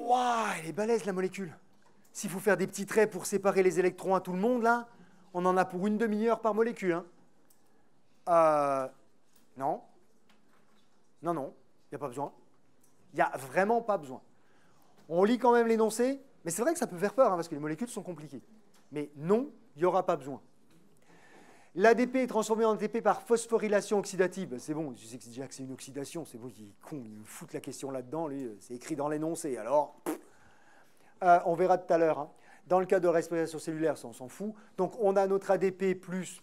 Waouh, elle est balèze la molécule. S'il faut faire des petits traits pour séparer les électrons à tout le monde, là, on en a pour une demi-heure par molécule. Hein. Non. Non, non, il n'y a pas besoin. Il n'y a vraiment pas besoin. On lit quand même l'énoncé, mais c'est vrai que ça peut faire peur, hein, parce que les molécules sont compliquées. Mais non, il n'y aura pas besoin. L'ADP est transformé en ATP par phosphorylation oxydative. C'est bon, je sais que déjà que c'est une oxydation, c'est bon, il est con, il me fout la question là-dedans, c'est écrit dans l'énoncé. Alors, on verra tout à l'heure. Hein. Dans le cas de respiration cellulaire, ça, on s'en fout. Donc, on a notre ADP plus...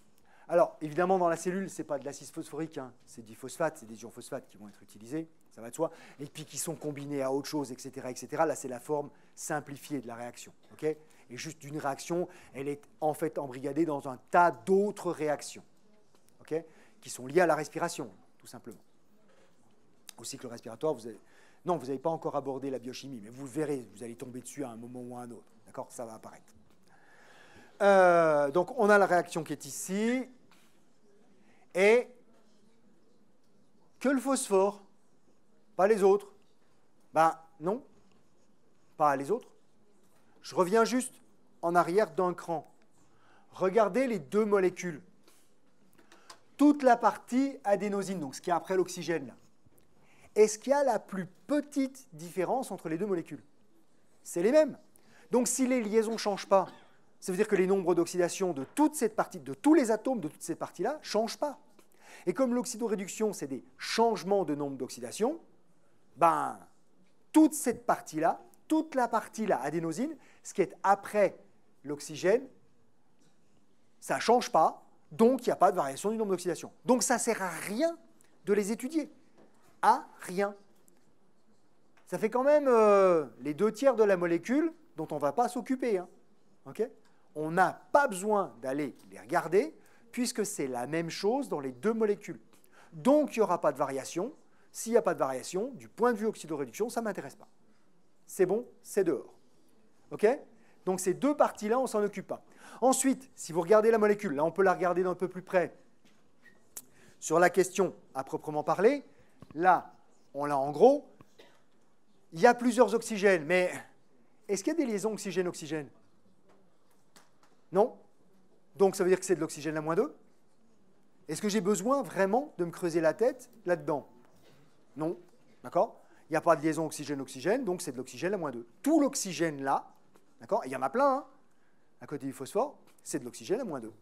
Alors, évidemment, dans la cellule, ce n'est pas de l'acide phosphorique, hein, c'est du phosphate, c'est des ions phosphates qui vont être utilisés, ça va de soi, et puis qui sont combinés à autre chose, etc. etc. Là, c'est la forme simplifiée de la réaction. Okay, et juste d'une réaction, elle est en fait embrigadée dans un tas d'autres réactions, okay, qui sont liées à la respiration, tout simplement. Au cycle respiratoire, non, vous n'avez pas encore abordé la biochimie, mais vous verrez, vous allez tomber dessus à un moment ou à un autre. D'accord, ça va apparaître. Donc, on a la réaction qui est ici, et que le phosphore, pas les autres. Ben non, pas les autres. Je reviens juste en arrière d'un cran. Regardez les deux molécules. Toute la partie adénosine, donc ce qui est après l'oxygène, là. Est-ce qu'il y a la plus petite différence entre les deux molécules? C'est les mêmes. Donc si les liaisons ne changent pas, ça veut dire que les nombres d'oxydation de toute cette partie, de tous les atomes de toute cette partie-là, ne changent pas. Et comme l'oxydoréduction, c'est des changements de nombre d'oxydation, ben, toute cette partie-là, toute la partie-là, adénosine, ce qui est après l'oxygène, ça ne change pas, donc il n'y a pas de variation du nombre d'oxydation. Donc ça ne sert à rien de les étudier. À rien. Ça fait quand même les 2/3 de la molécule dont on ne va pas s'occuper. Hein. Okay, on n'a pas besoin d'aller les regarder, puisque c'est la même chose dans les deux molécules. Donc, il n'y aura pas de variation. S'il n'y a pas de variation, du point de vue oxydoréduction, ça ne m'intéresse pas. C'est bon, c'est dehors. OK? Donc, ces deux parties-là, on ne s'en occupe pas. Ensuite, si vous regardez la molécule, là, on peut la regarder d'un peu plus près. Sur la question à proprement parler, là, on l'a en gros. Il y a plusieurs oxygènes, mais est-ce qu'il y a des liaisons oxygène-oxygène? Non. Donc, ça veut dire que c'est de l'oxygène à -2. Est-ce que j'ai besoin vraiment de me creuser la tête là-dedans? Non. D'accord? Il n'y a pas de liaison oxygène-oxygène, donc c'est de l'oxygène à -2. Tout l'oxygène là, d'accord? Il y en a plein, hein, à côté du phosphore, c'est de l'oxygène à -2.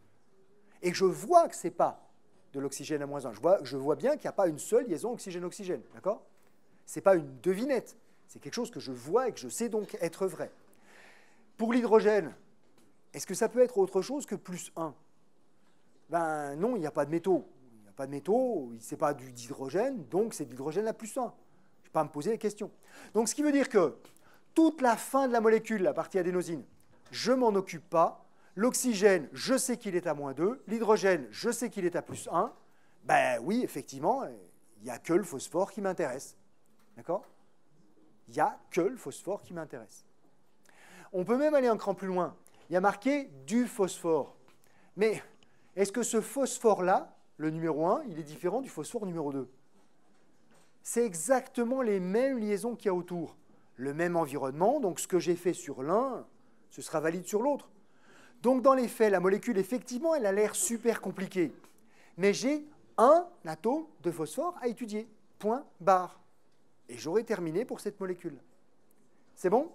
Et je vois que ce n'est pas de l'oxygène à -1. Je vois bien qu'il n'y a pas une seule liaison oxygène-oxygène. D'accord? Ce n'est pas une devinette. C'est quelque chose que je vois et que je sais donc être vrai. Pour l'hydrogène, est-ce que ça peut être autre chose que +1? Ben non, il n'y a pas de métaux. Il n'y a pas de métaux, ce n'est pas d'hydrogène, donc c'est de l'hydrogène à +1. Je ne vais pas me poser la question. Donc ce qui veut dire que toute la fin de la molécule, la partie adénosine, je ne m'en occupe pas. L'oxygène, je sais qu'il est à -2. L'hydrogène, je sais qu'il est à +1. Ben oui, effectivement, il n'y a que le phosphore qui m'intéresse. D'accord? Il n'y a que le phosphore qui m'intéresse. On peut même aller un cran plus loin. Il y a marqué du phosphore. Mais est-ce que ce phosphore-là, le numéro 1, il est différent du phosphore numéro 2? C'est exactement les mêmes liaisons qu'il y a autour. Le même environnement, donc ce que j'ai fait sur l'un, ce sera valide sur l'autre. Donc dans les faits, la molécule, effectivement, elle a l'air super compliquée. Mais j'ai un atome de phosphore à étudier. Point barre. Et j'aurai terminé pour cette molécule. C'est bon?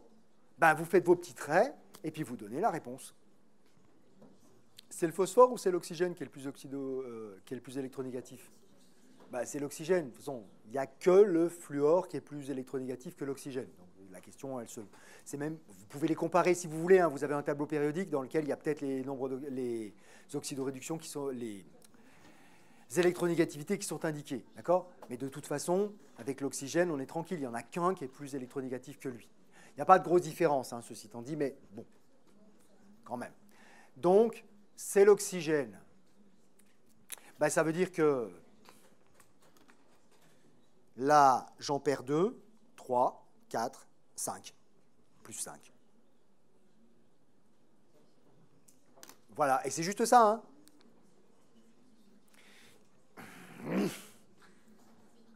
Ben, vous faites vos petits traits et puis vous donnez la réponse. C'est le phosphore ou c'est l'oxygène qui est le plus électronégatif? Ben, c'est l'oxygène. De toute façon, il n'y a que le fluor qui est plus électronégatif que l'oxygène. Donc, la question, c'est même, vous pouvez les comparer si vous voulez. Hein, vous avez un tableau périodique dans lequel il y a peut-être les oxydoréductions qui sont les électronégativités qui sont indiquées, d'accord? Mais de toute façon, avec l'oxygène, on est tranquille. Il n'y en a qu'un qui est plus électronégatif que lui. Il n'y a pas de grosse différence, hein, ceci étant dit, mais bon, quand même. Donc, c'est l'oxygène. Ben, ça veut dire que là, j'en perds 2, 3, 4, 5, plus 5. Voilà, et c'est juste ça, hein?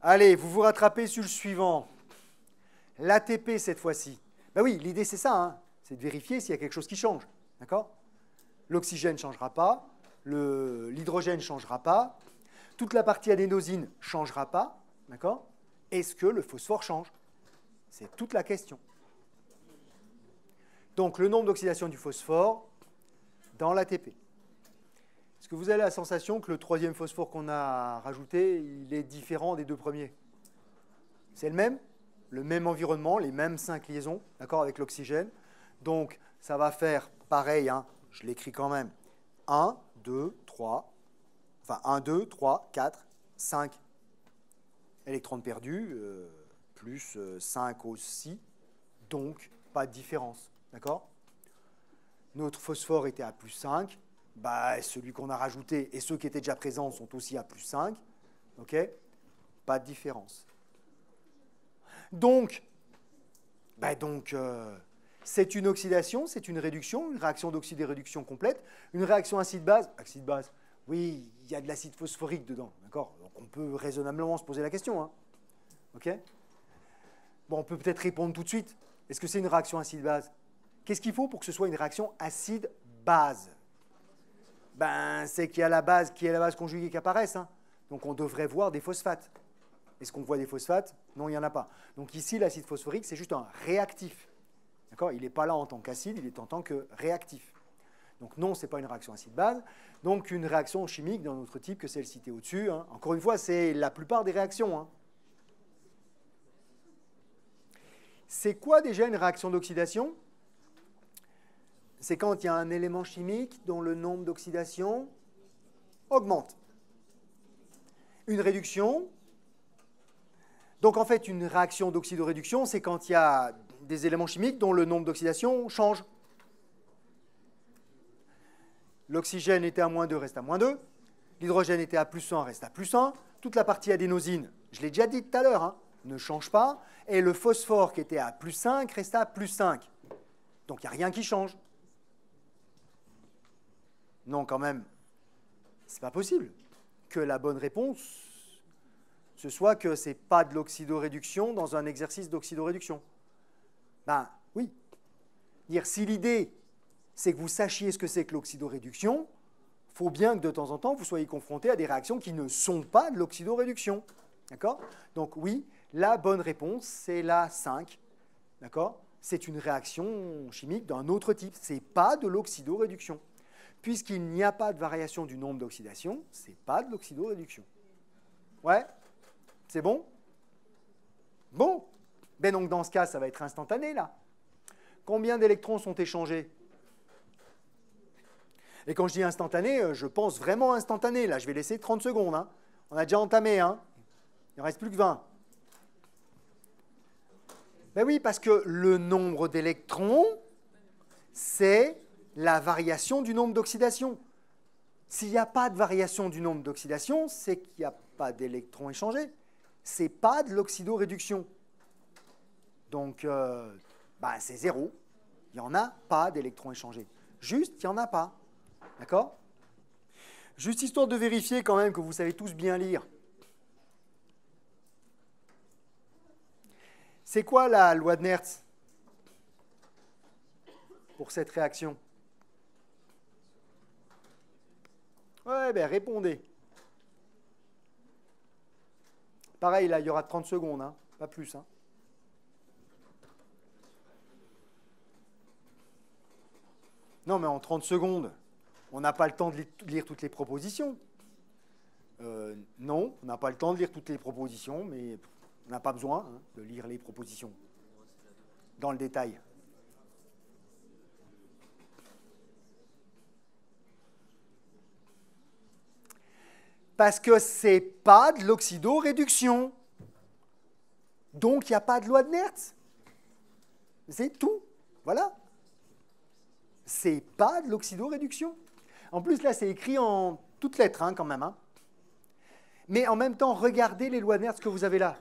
Allez, vous vous rattrapez sur le suivant. L'ATP cette fois-ci. Ben oui, l'idée c'est ça, hein, c'est de vérifier s'il y a quelque chose qui change. D'accord? L'oxygène ne changera pas, l'hydrogène ne changera pas, toute la partie adénosine ne changera pas. D'accord? Est-ce que le phosphore change? C'est toute la question. Donc le nombre d'oxydation du phosphore dans l'ATP. Est-ce que vous avez la sensation que le troisième phosphore qu'on a rajouté, il est différent des deux premiers? C'est le même environnement, les mêmes 5 liaisons, d'accord, avec l'oxygène. Donc ça va faire pareil, hein, je l'écris quand même, 1, 2, 3, enfin 1, 2, 3, 4, 5 électrons perdus, plus 5 aussi, donc pas de différence. D'accord? Notre phosphore était à plus 5, bah, celui qu'on a rajouté et ceux qui étaient déjà présents sont aussi à plus 5. OK? Pas de différence. Donc, c'est une oxydation, c'est une réduction, une réaction d'oxydation complète, une réaction acide-base. Acide-base, oui, il y a de l'acide phosphorique dedans. D'accord? Donc on peut raisonnablement se poser la question. Hein. OK? Bon, on peut peut-être répondre tout de suite. Est-ce que c'est une réaction acide-base? Qu'est-ce qu'il faut pour que ce soit une réaction acide-base? Ben, c'est qu'il y a la base qui est la base conjuguée qui apparaisse. Hein. Donc on devrait voir des phosphates. Est-ce qu'on voit des phosphates? Non, il n'y en a pas. Donc ici, l'acide phosphorique, c'est juste un réactif. D'accord? Il n'est pas là en tant qu'acide, il est en tant que réactif. Donc non, ce n'est pas une réaction acide-base. Donc une réaction chimique d'un autre type que celle citée au-dessus. Hein. Encore une fois, c'est la plupart des réactions. Hein. C'est quoi déjà une réaction d'oxydation? C'est quand il y a un élément chimique dont le nombre d'oxydation augmente. Une réduction. Donc en fait, une réaction d'oxydoréduction, c'est quand il y a des éléments chimiques dont le nombre d'oxydation change. L'oxygène était à moins 2, reste à moins 2. L'hydrogène était à plus 1, reste à plus 1. Toute la partie adénosine, je l'ai déjà dit tout à l'heure, hein, ne change pas. Et le phosphore qui était à plus 5 reste à plus 5. Donc il n'y a rien qui change. Non, quand même, c'est pas possible que la bonne réponse, ce soit que ce n'est pas de l'oxydoréduction dans un exercice d'oxydoréduction. Ben oui. Dire si l'idée, c'est que vous sachiez ce que c'est que l'oxydoréduction, il faut bien que de temps en temps, vous soyez confronté à des réactions qui ne sont pas de l'oxydoréduction. D'accord? Donc oui, la bonne réponse, c'est la 5. D'accord? C'est une réaction chimique d'un autre type. Ce n'est pas de l'oxydoréduction. Puisqu'il n'y a pas de variation du nombre d'oxydation, ce n'est pas de l'oxydoréduction. Ouais? C'est bon? Bon. Ben donc dans ce cas, ça va être instantané, là. Combien d'électrons sont échangés? Et quand je dis instantané, je pense vraiment instantané. Là, je vais laisser 30 secondes. Hein. On a déjà entamé. Hein. Il ne reste plus que 20. Ben oui, parce que le nombre d'électrons, c'est la variation du nombre d'oxydation. S'il n'y a pas de variation du nombre d'oxydation, c'est qu'il n'y a pas d'électrons échangés. Ce n'est pas de l'oxydoréduction. Donc, c'est 0. Il n'y en a pas d'électrons échangés. Juste, il n'y en a pas. D'accord? Juste histoire de vérifier quand même que vous savez tous bien lire. C'est quoi la loi de Nernst pour cette réaction? Ouais, ben répondez. Pareil, là, il y aura 30 secondes, hein, pas plus. Hein. Non, mais en 30 secondes, on n'a pas le temps de lire toutes les propositions. Non, on n'a pas le temps de lire toutes les propositions, mais on n'a pas besoin hein, de lire les propositions dans le détail. Parce que ce n'est pas de l'oxydoréduction. Donc, il n'y a pas de loi de Nernst. C'est tout. Voilà. C'est pas de l'oxydoréduction. En plus, là, c'est écrit en toutes lettres, hein, quand même. Hein. Mais en même temps, regardez les lois de Nernst que vous avez là.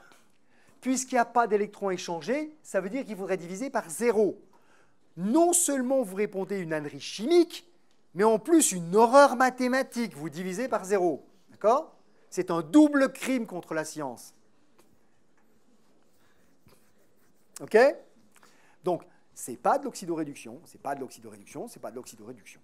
Puisqu'il n'y a pas d'électrons échangés, ça veut dire qu'il faudrait diviser par 0. Non seulement vous répondez une ânerie chimique, mais en plus une horreur mathématique. Vous divisez par 0. D'accord? C'est un double crime contre la science. OK? Donc, c'est pas de l'oxydoréduction, c'est pas de l'oxydoréduction, c'est pas de l'oxydoréduction.